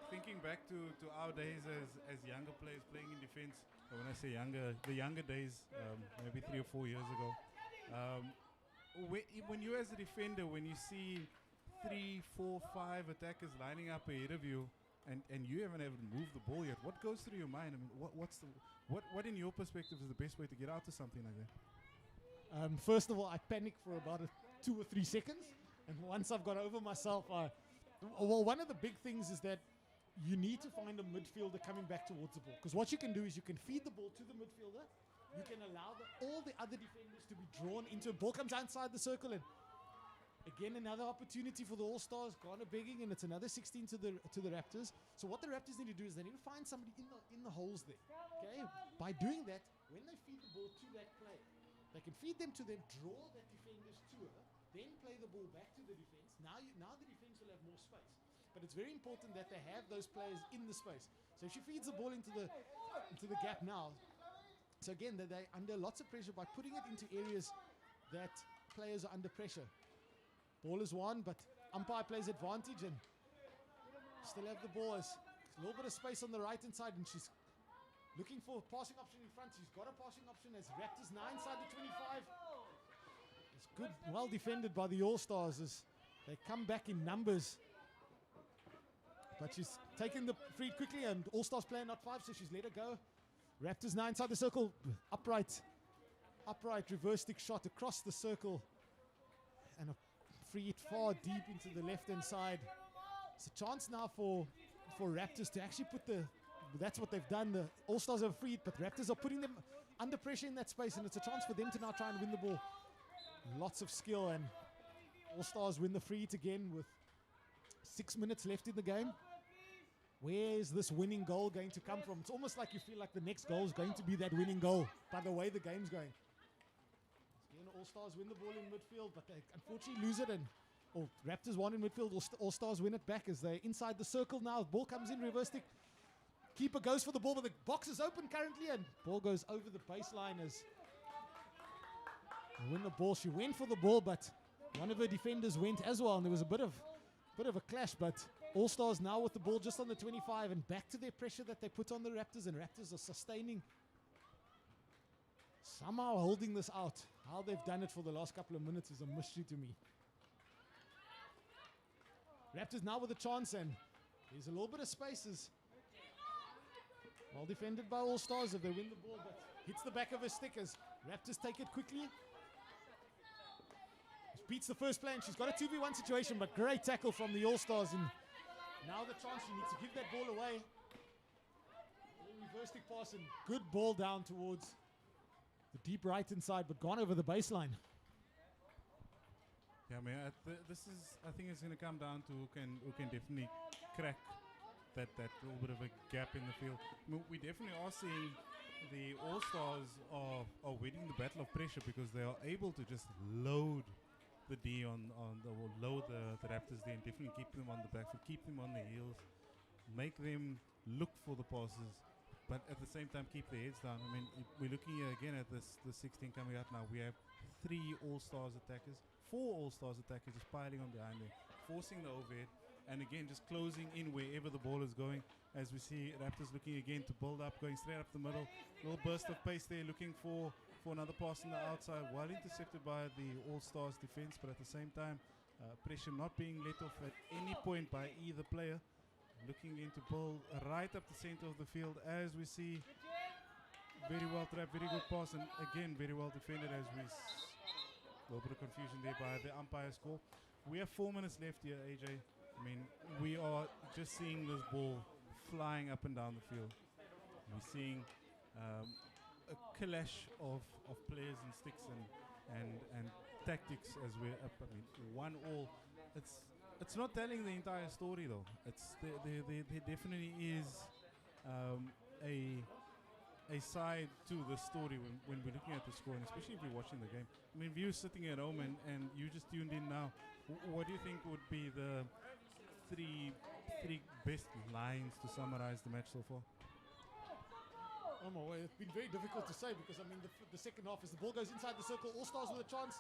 Speaker 3: Thinking back to our days as younger players playing in defense, or when I say younger, the younger days, maybe 3 or 4 years ago, when you as a defender, when you see 3, 4, 5 attackers lining up ahead of you, and you haven't even moved the ball yet, what goes through your mind? I mean, what in your perspective is the best way to get out of something like that?
Speaker 4: First of all, I panic for about 2 or 3 seconds. And once I've got over myself, well, one of the big things is that you need to find a midfielder coming back towards the ball. Because what you can do is you can feed the ball to the midfielder. You can allow all the other defenders to be drawn into a ball comes outside the circle, and again another opportunity for the All-Stars. Garner begging, and it's another 16 to the Raptors. So what the Raptors need to do is they need to find somebody in the holes there. Okay, by doing that, when they feed the ball to that player, they can feed them to them, draw that defenders to her, then play the ball back to the defense. Now the defense will have more space. But it's very important that they have those players in the space. So if she feeds the ball into the gap now, so again, they're under lots of pressure by putting it into areas that players are under pressure. Ball is won, but umpire plays advantage and still have the ball. There's a little bit of space on the right-hand side, and she's looking for a passing option in front. She's got a passing option as Raptors now inside the 25. It's good, well defended by the All-Stars as they come back in numbers. But she's taken the free quickly, and All-Stars player not 5, so she's let her go. Raptors now inside the circle. Upright reverse stick shot across the circle. And a free hit far deep into the left-hand side. It's a chance now for Raptors to actually put that's what they've done. The All-Stars have a free hit, but Raptors are putting them under pressure in that space, and it's a chance for them to now try and win the ball. Lots of skill, and All-Stars win the free hit again with 6 minutes left in the game. Where is this winning goal going to come from? It's almost like you feel like the next goal is going to be that winning goal by the way the game's going. Again, All-Stars win the ball in midfield, but they unfortunately lose it, and Raptors won in midfield. All-Stars win it back as they're inside the circle now. The ball comes in, reverse stick. Keeper goes for the ball, but the box is open currently, and ball goes over the baseline as they win the ball. She went for the ball, but one of her defenders went as well, and there was a bit of a clash, but All-Stars now with the ball just on the 25 and back to their pressure that they put on the Raptors, and Raptors are sustaining, somehow holding this out. How they've done it for the last couple of minutes is a mystery to me. Raptors now with a chance, and there's a little bit of spaces. Well defended by All-Stars if they win the ball, but hits the back of her stick as Raptors take it quickly. Beats the first play, and she's got a 2v1 situation, but great tackle from the All-Stars, and now the chance, she needs to give that ball away. Reverse stick pass, and good ball down towards the deep right-hand side, but gone over the baseline.
Speaker 3: Yeah, I mean, I think it's going to come down to who can definitely crack that little bit of a gap in the field. I mean, we definitely are seeing the All-Stars are winning the battle of pressure because they are able to just load the D load the Raptors there and definitely keep them on the back foot, keep them on their heels, make them look for the passes, but at the same time keep their heads down. I mean, we're looking here again at the 16 coming out now. We have 3 All-Stars attackers, 4 All-Stars attackers just piling on behind them, forcing the overhead, and again just closing in wherever the ball is going. As we see Raptors looking again to build up, going straight up the middle, little burst of pace there, looking for another pass on the outside, well intercepted by the All-Stars defense, but at the same time pressure not being let off at any point by either player. Looking into build right up the center of the field, as we see very well trapped, very good pass, and again very well defended as we a little bit of confusion there by the umpire's call. We have 4 minutes left here, AJ. I mean, we are just seeing this ball flying up and down the field. We're seeing a clash of players and sticks and tactics as we're up. I mean, 1-1. It's not telling the entire story though. There definitely is a side to the story when we're looking at the score, and especially if you're watching the game. I mean, viewers sitting at home and you just tuned in now, what do you think would be the three best lines to summarize the match so far?
Speaker 4: Oh my way, it's been very difficult to say because I mean the second half as the ball goes inside the circle, All-Stars with a chance,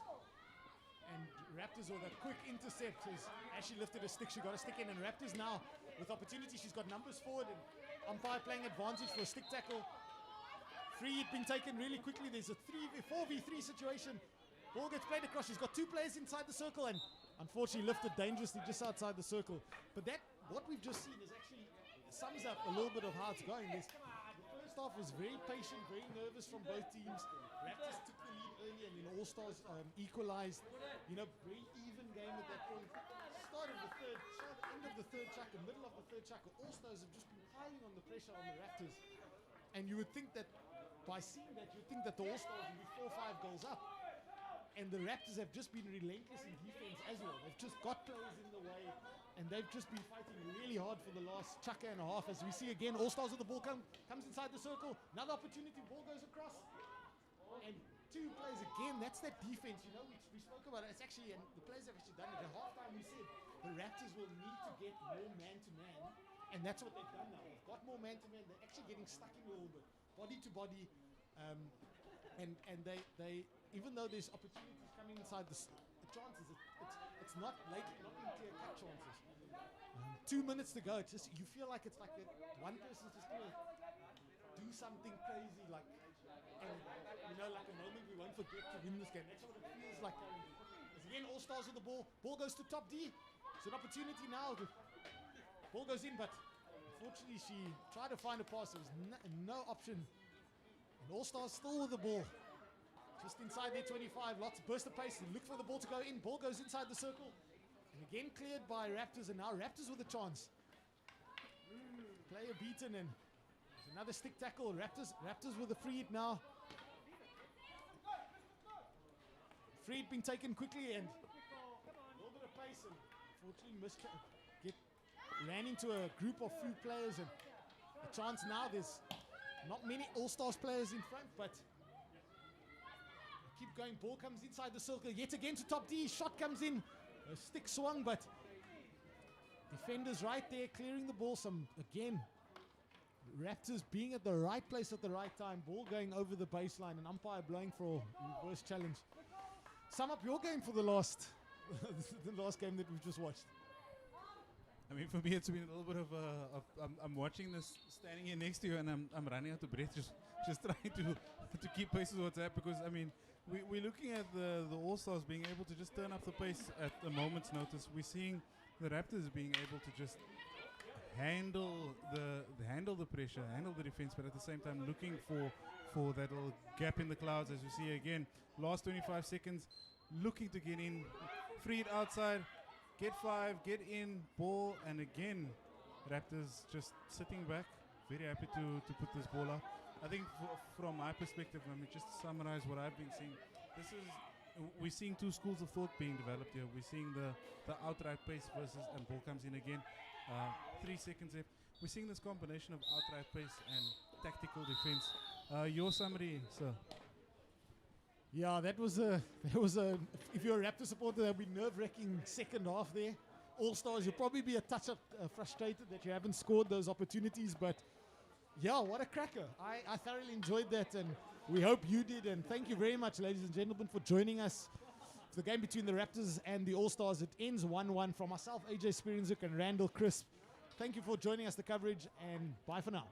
Speaker 4: and Raptors with a quick intercept as she lifted a stick, she got a stick in, and Raptors now with opportunity, she's got numbers forward, and umpire playing advantage for a stick tackle. Free hit being taken really quickly. There's a 4v3 situation. Ball gets played across. She's got 2 players inside the circle, and unfortunately lifted dangerously just outside the circle. But what we've just seen is actually sums up a little bit of how it's going. The first half was very patient, very nervous from both teams. Raptors took the lead early, and then All-Stars equalized. You know, very even game at that point. Start of the third, end of the third chucker, middle of the third chucker, All-Stars have just been piling on the pressure on the Raptors. And you would think that, by seeing that, you'd think that the All-Stars would be 4 or 5 goals up. And the Raptors have just been relentless in defense as well. They've just got players in the way, and they've just been fighting really hard for the last chucker and a half. As we see again, All-Stars with the ball comes inside the circle. Another opportunity, ball goes across. And 2 plays again. That's that defense, you know, we spoke about it. It's actually, and the players have actually done it. At halftime we said the Raptors will need to get more man-to-man, and that's what they've done now. They've got more man-to-man. They're actually getting stuck in a little bit, body to body. And they even though there's opportunities coming inside the chances, it's not late, not in clear cut chances. 2 minutes to go. It's just, you feel like it's like one person's just gonna do something crazy, like, and you know, like a moment we won't forget to win this game. That's what it feels like. As again, All-Stars with the ball. Ball goes to top D. It's an opportunity now. Ball goes in, but unfortunately she tried to find a pass. There was no option. And All-Stars still with the ball. Just inside their 25. Lots of burst of pace. They look for the ball to go in. Ball goes inside the circle. And again cleared by Raptors. And now Raptors with a chance. Player beaten, and there's another stick tackle. Raptors with the free hit now. Free hit being taken quickly, and a little bit of pace, and unfortunately ran into a group of few players, and a chance now. There's not many All-Stars players in front, but keep going. Ball comes inside the circle yet again to top D. Shot comes in. A stick swung, but defenders right there clearing the ball. Again, Raptors being at the right place at the right time. Ball going over the baseline, and umpire blowing for a reverse challenge. Sum up your game for the last game that we've just watched.
Speaker 5: I mean, for me, it's been a little bit of I'm watching this, standing here next to you, and I'm running out of breath, just trying to keep pace with what's happening. Because I mean, we're looking at the All-Stars being able to just turn up the pace at a moment's notice. We're seeing the Raptors being able to just handle the pressure, handle the defense, but at the same time looking for that little gap in the clouds. As you see again, last 25 seconds, looking to get in, free it outside. Get 5, get in, ball, and again, Raptors just sitting back, very happy to put this ball up. I think from my perspective, I mean, just to summarize what I've been seeing, we're seeing 2 schools of thought being developed here. We're seeing the outright pace versus, and ball comes in again, 3 seconds left. We're seeing this combination of outright pace and tactical defense. Your summary, sir?
Speaker 4: Yeah, that was a. If you're a Raptor supporter, that'll be nerve-wracking second half there. All-Stars, you'll probably be a touch frustrated that you haven't scored those opportunities, but yeah, what a cracker. I thoroughly enjoyed that, and we hope you did. And thank you very much, ladies and gentlemen, for joining us. It's the game between the Raptors and the All-Stars. It ends 1-1. From myself, AJ Spierenzoek, and Randall Crisp. Thank you for joining us, the coverage, and bye for now.